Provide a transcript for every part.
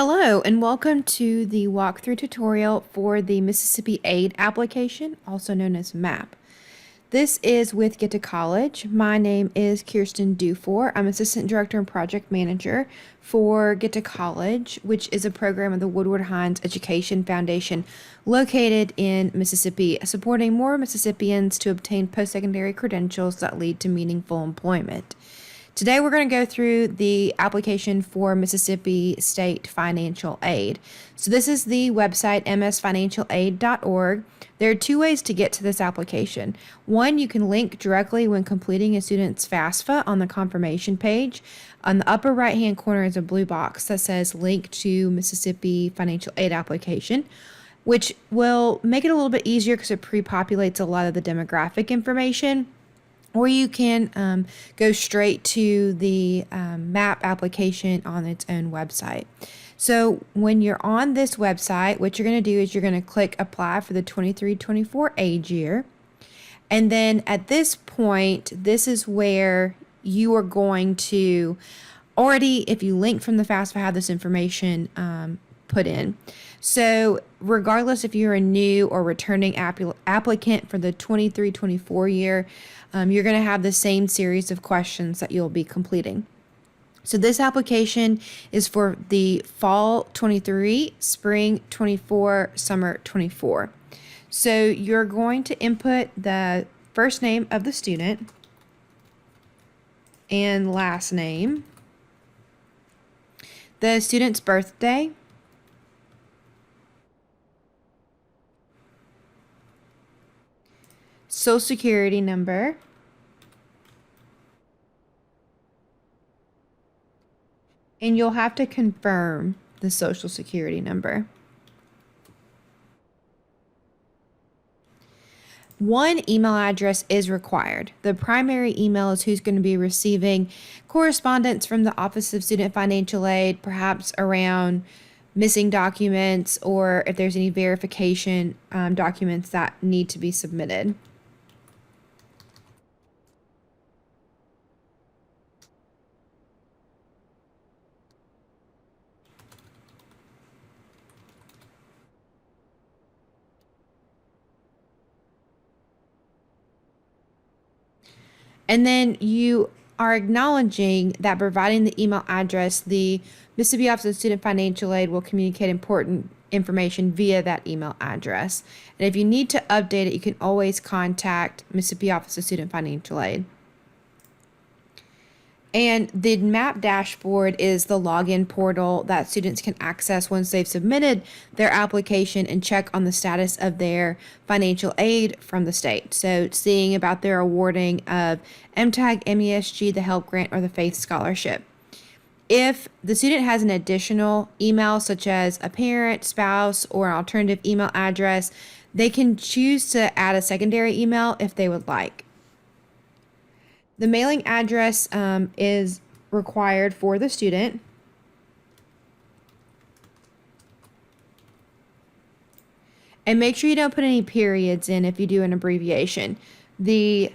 Hello and welcome to the walkthrough tutorial for the Mississippi Aid application, also known as MAAPP. This is with Get to College. My name is Kierstan Dufour. I'm Assistant Director and Project Manager for Get to College, which is a program of the Woodward Hines Education Foundation located in Mississippi, supporting more Mississippians to obtain post-secondary credentials that lead to meaningful employment. Today we're going to go through the application for Mississippi State Financial Aid. So this is the website msfinancialaid.org. There are two ways to get to this application. One, you can link directly when completing a student's FAFSA on the confirmation page. On the upper right-hand corner is a blue box that says link to Mississippi Financial Aid application, which will make it a little bit easier because it pre-populates a lot of the demographic information. Or you can go straight to the MAAPP application on its own website. So when you're on this website, what you're going to do is you're going to click apply for the 23-24 age year. And then at this point, this is where you are going to already, if you link from the FAFSA, have this information put in. So regardless if you're a new or returning applicant for the 23-24 year, you're going to have the same series of questions that you'll be completing. So this application is for the fall 23, spring 24, summer 24. So you're going to input the first name of the student and last name, the student's birthday, Social Security number, and you'll have to confirm the Social Security number. One email address is required. The primary email is who's going to be receiving correspondence from the Office of Student Financial Aid, perhaps around missing documents or if there's any verification documents that need to be submitted. And then you are acknowledging that providing the email address, the Mississippi Office of Student Financial Aid will communicate important information via that email address. And if you need to update it, you can always contact Mississippi Office of Student Financial Aid. And the MAAPP dashboard is the login portal that students can access once they've submitted their application and check on the status of their financial aid from the state. So seeing about their awarding of MTAG, MESG, the Help Grant, or the Faith Scholarship. If the student has an additional email, such as a parent, spouse, or an alternative email address, they can choose to add a secondary email if they would like. The mailing address is required for the student. And make sure you don't put any periods in if you do an abbreviation. The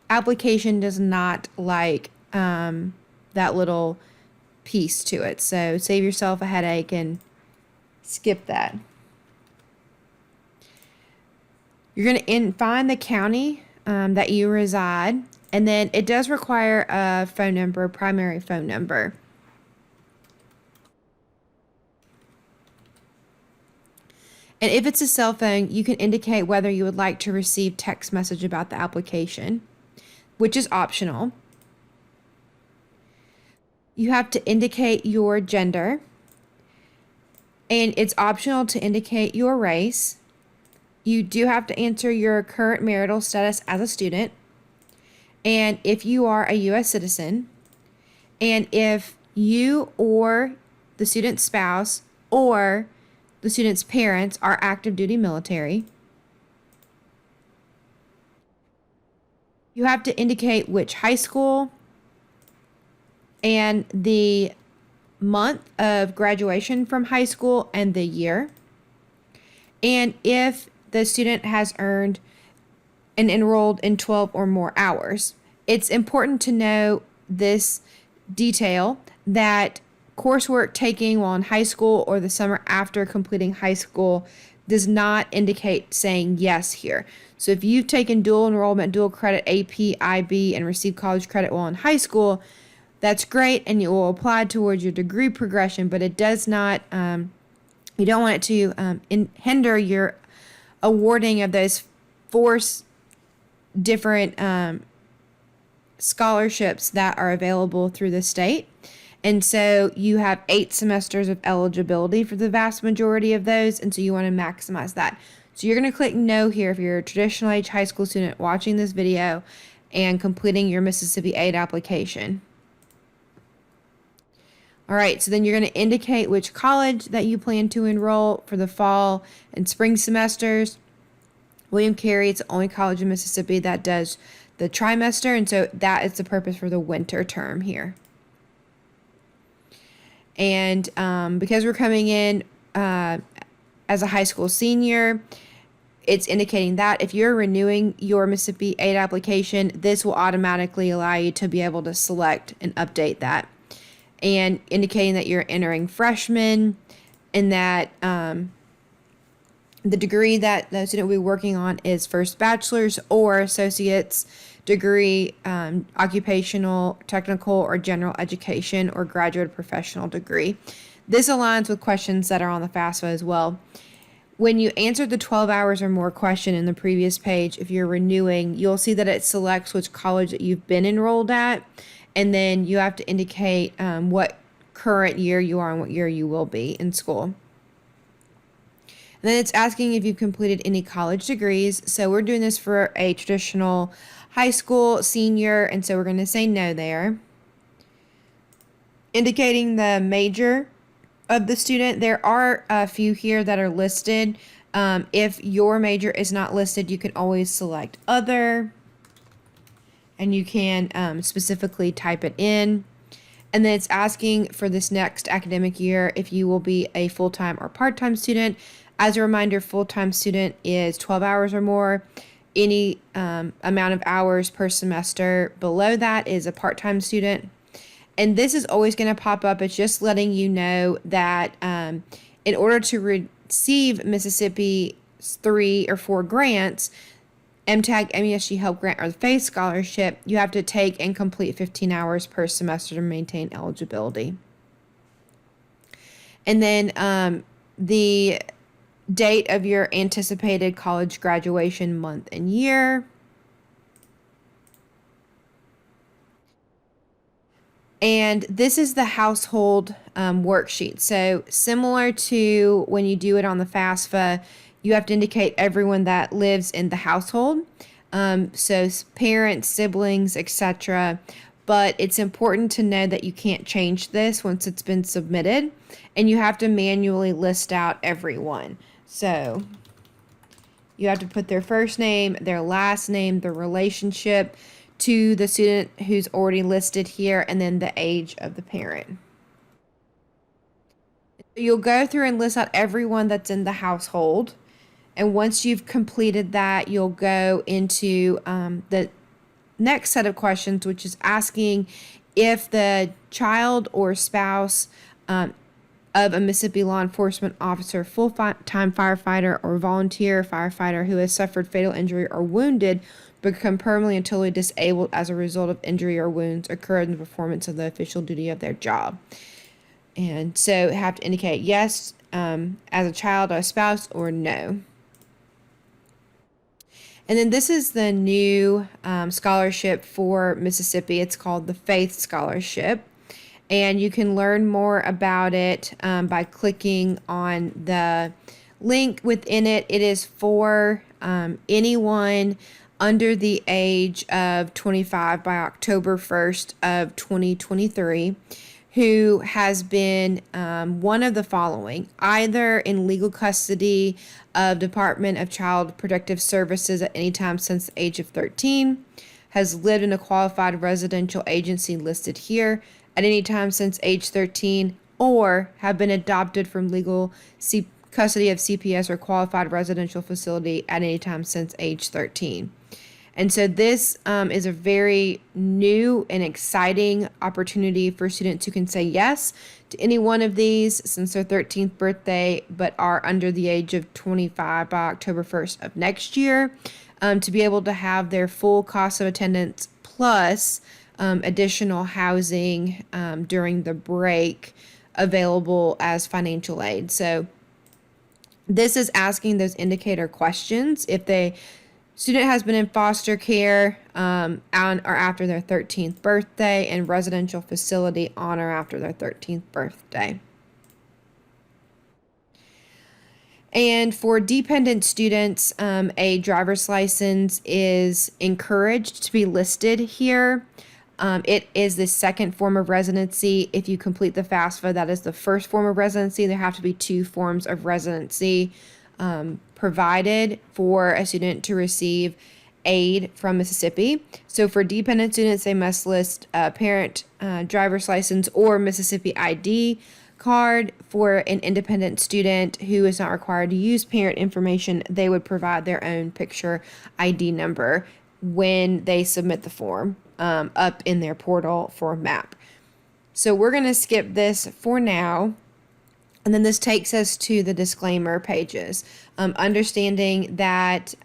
application does not like that little piece to it. So save yourself a headache and skip that. You're going to find the county that you reside, and then it does require a phone number, a primary phone number. And if it's a cell phone, you can indicate whether you would like to receive text message about the application, which is optional. You have to indicate your gender, and it's optional to indicate your race. You do have to answer your current marital status as a student, and if you are a U.S. citizen, and if you or the student's spouse or the student's parents are active duty military. You have to indicate which high school and the month of graduation from high school and the year. And if the student has earned and enrolled in 12 or more hours. It's important to know this detail that coursework taking while in high school or the summer after completing high school does not indicate saying yes here. So if you've taken dual enrollment, dual credit, AP, IB, and received college credit while in high school, that's great, and it will apply towards your degree progression, but it does not, you don't want it to hinder your awarding of those four different scholarships that are available through the state. And so you have 8 semesters of eligibility for the vast majority of those, and so you want to maximize that. So you're going to click no here if you're a traditional age high school student watching this video and completing your Mississippi Aid application. All right, so then you're going to indicate which college that you plan to enroll for the fall and spring semesters. William Carey, it's the only college in Mississippi that does the trimester, and so that is the purpose for the winter term here. And because we're coming in as a high school senior, it's indicating that if you're renewing your Mississippi Aid application, this will automatically allow you to be able to select and update that. And indicating that you're entering freshman and that the degree that the student will be working on is first bachelor's or associate's degree, occupational, technical, or general education, or graduate professional degree. This aligns with questions that are on the FAFSA as well. When you answered the 12 hours or more question in the previous page, if you're renewing, you'll see that it selects which college that you've been enrolled at, and then you have to indicate what current year you are and what year you will be in school. And then it's asking if you've completed any college degrees. So we're doing this for a traditional high school senior, and so we're going to say no there. Indicating the major of the student, there are a few here that are listed. If your major is not listed, you can always select other, and you can specifically type it in. And then it's asking for this next academic year if you will be a full-time or part-time student. As a reminder, full-time student is 12 hours or more. Any amount of hours per semester below that is a part-time student. And this is always going to pop up. It's just letting you know that in order to receive Mississippi 3 or 4 grants, MTAG, MESG Help Grant, or the FACE Scholarship, you have to take and complete 15 hours per semester to maintain eligibility. And then the date of your anticipated college graduation month and year. And this is the household worksheet. So similar to when you do it on the FAFSA, you have to indicate everyone that lives in the household. So parents, siblings, etc. But it's important to know that you can't change this once it's been submitted, and you have to manually list out everyone. So you have to put their first name, their last name, the relationship to the student who's already listed here, and then the age of the parent. You'll go through and list out everyone that's in the household. And once you've completed that, you'll go into the next set of questions, which is asking if the child or spouse of a Mississippi law enforcement officer, full-time firefighter, or volunteer firefighter who has suffered fatal injury or wounded become permanently and totally disabled as a result of injury or wounds occurred in the performance of the official duty of their job. And so you have to indicate yes as a child or a spouse, or no. And then this is the new scholarship for Mississippi. It's called the Faith Scholarship. And you can learn more about it by clicking on the link within it. It is for anyone under the age of 25 by October 1st of 2023 who has been one of the following: either in legal custody of Department of Child Protective Services at any time since the age of 13, has lived in a qualified residential agency listed here at any time since age 13, or have been adopted from legal custody of CPS or qualified residential facility at any time since age 13. And so this is a very new and exciting opportunity for students who can say yes to any one of these since their 13th birthday, but are under the age of 25 by October 1st of next year, to be able to have their full cost of attendance plus additional housing during the break available as financial aid. So this is asking those indicator questions. If the student has been in foster care on or after their 13th birthday and residential facility on or after their 13th birthday. And for dependent students, a driver's license is encouraged to be listed here. It is the second form of residency. If you complete the FAFSA, that is the first form of residency. There have to be two forms of residency provided for a student to receive aid from Mississippi. So for dependent students, they must list a parent driver's license or Mississippi ID card. For an independent student who is not required to use parent information, they would provide their own picture ID number when they submit the form up in their portal for MAAPP. So we're going to skip this for now. And then this takes us to the disclaimer pages. Understanding that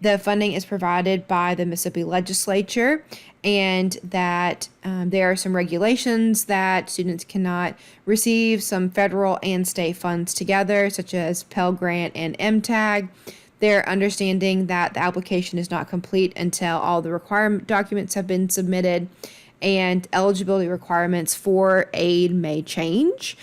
the funding is provided by the Mississippi legislature and that there are some regulations that students cannot receive some federal and state funds together, such as Pell Grant and MTAG. They're understanding that the application is not complete until all the requirement documents have been submitted, and eligibility requirements for aid may change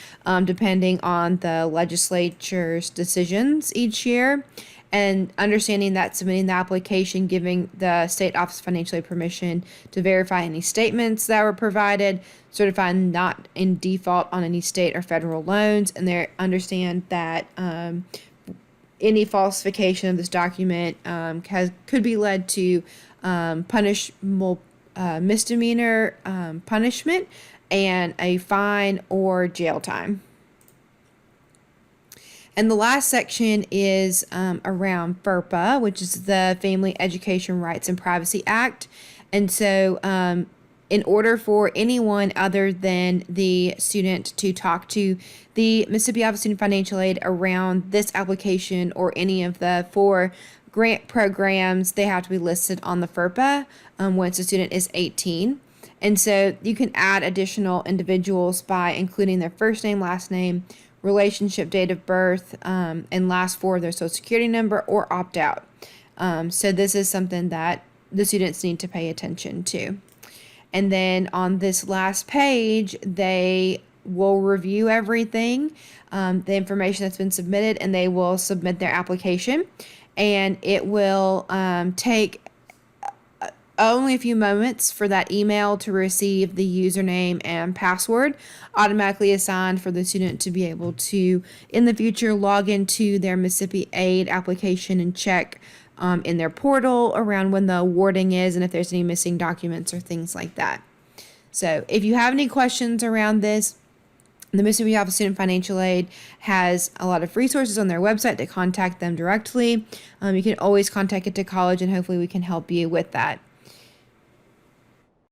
depending on the legislature's decisions each year. And understanding that submitting the application, giving the state office of financial aid permission to verify any statements that were provided, certifying not in default on any state or federal loans, and they understand that any falsification of this document could be led to punishable misdemeanor punishment and a fine or jail time. And the last section is around FERPA, which is the Family Education Rights and Privacy Act. And so in order for anyone other than the student to talk to the Mississippi Office of Student Financial Aid around this application or any of the 4 grant programs, they have to be listed on the FERPA once the student is 18. And so you can add additional individuals by including their first name, last name, relationship, date of birth, and last 4 of their social security number, or opt out. So this is something that the students need to pay attention to. And then on this last page, they will review everything, the information that's been submitted, and they will submit their application. And it will take only a few moments for that email to receive the username and password automatically assigned for the student to be able to, in the future, log into their Mississippi Aid application and check in their portal around when the awarding is and if there's any missing documents or things like that. So if you have any questions around this, the Mississippi Office of Student Financial Aid has a lot of resources on their website to contact them directly. You can always contact Get to College, and hopefully we can help you with that.